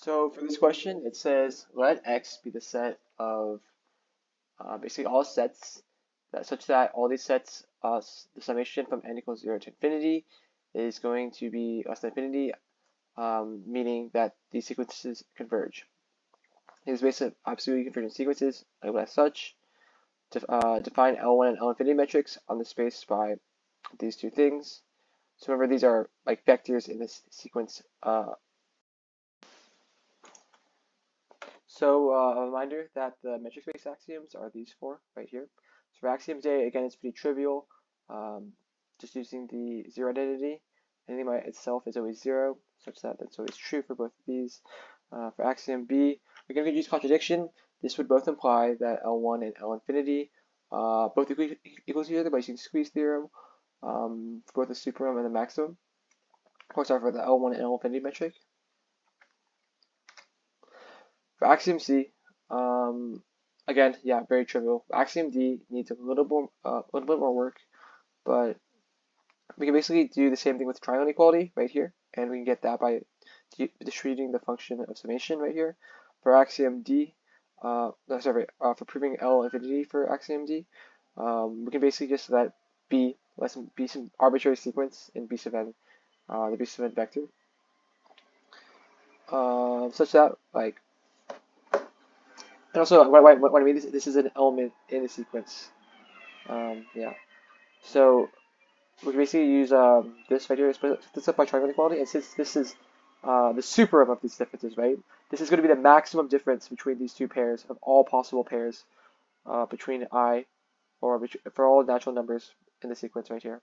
So for this question, it says let X be the set of basically all sets that such that all these sets, the summation from n equals 0 to infinity is going to be less than infinity, meaning that these sequences converge. These basically absolutely convergent sequences labeled as such. Define L1 and L infinity metrics on the space by these two things. So remember, these are like vectors in this sequence. A reminder that the metric space axioms are these four right here. So for axiom J, again, it's pretty trivial. Just using the zero identity. Anything by itself is always zero, such that that's always true for both of these. For axiom B, we're going to use contradiction. This would both imply that L1 and L infinity both equal to each other by using squeeze theorem for both the supremum and the maximum. Of course, for the L1 and L infinity metric. For axiom C, again, yeah, very trivial. Axiom D needs a little bit more work, but we can basically do the same thing with triangle inequality right here, and we can get that by distributing the function of summation right here. For axiom D, for proving L infinity for axiom D, we can basically just let B be some arbitrary sequence in B sub n, the B sub n vector, such that like. And also, what I mean this is an element in a sequence. Yeah. So we can basically use this right here to split this up by triangle inequality, and since this is the supremum of these differences, right? This is going to be the maximum difference between these two pairs of all possible pairs between I or for all natural numbers in the sequence right here.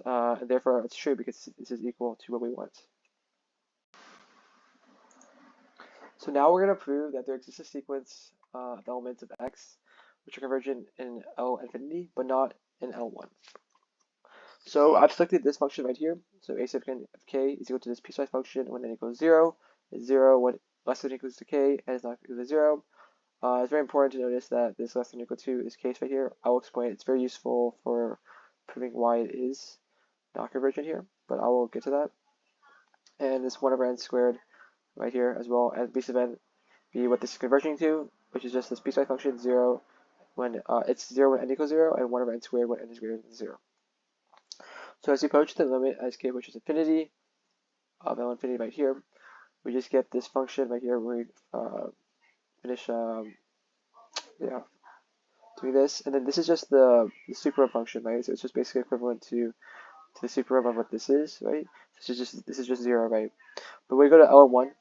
And therefore, it's true because this is equal to what we want. So now we're going to prove that there exists a sequence of elements of X which are convergent in L infinity, but not in L1. So I've selected this function right here. So a sub of k is equal to this piecewise function when n equals 0, is 0 when less than or equals to k, and is not equal to 0. It's very important to notice that this less than or equal to is case right here. I will explain. It's very useful for proving why it is not convergent here, but I will get to that. And this 1 over n squared right here as well as b sub n be what this is converging to, which is just this piecewise function 0 when it's 0 when n equals 0 and 1 over n squared when n is greater than 0. So as we approach the limit as k which is infinity of L infinity right here, we just get this function right here where we finish doing this, and then this is just the supremum function, right? So it's just basically equivalent to the supremum of what this is, right? This is just 0, right? But when we go to L1,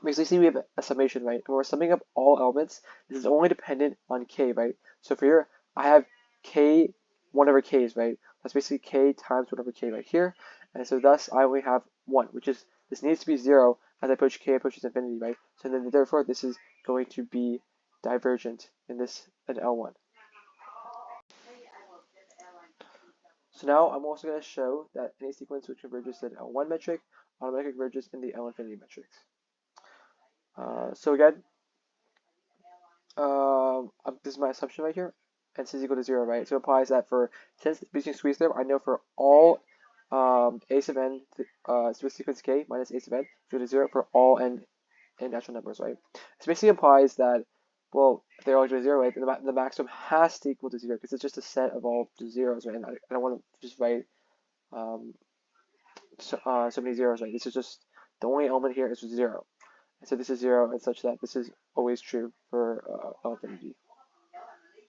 basically see we have a summation, right? And we're summing up all elements. This is only dependent on k, right? So for here, I have k 1 over k's, right? That's basically k times 1 over k right here. And so thus I only have 1, which is, this needs to be 0 as I approach k approaches infinity, right? So then therefore this is going to be divergent in L1. So now I'm also going to show that any sequence which converges in L1 metric automatically converges in the L infinity metrics. So again, this is my assumption right here, and this is equal to 0, right? So it implies that since using squeeze theorem, I know for all a sub n with sequence k minus a sub n equal to 0 for all n natural numbers, right? This basically implies that, well, if they're all equal to 0, right, then the maximum has to equal to 0 because it's just a set of all zeros, right? And I don't want to just write so many zeros, right? This is just the only element here is 0. And so this is 0 and such that this is always true for L infinity.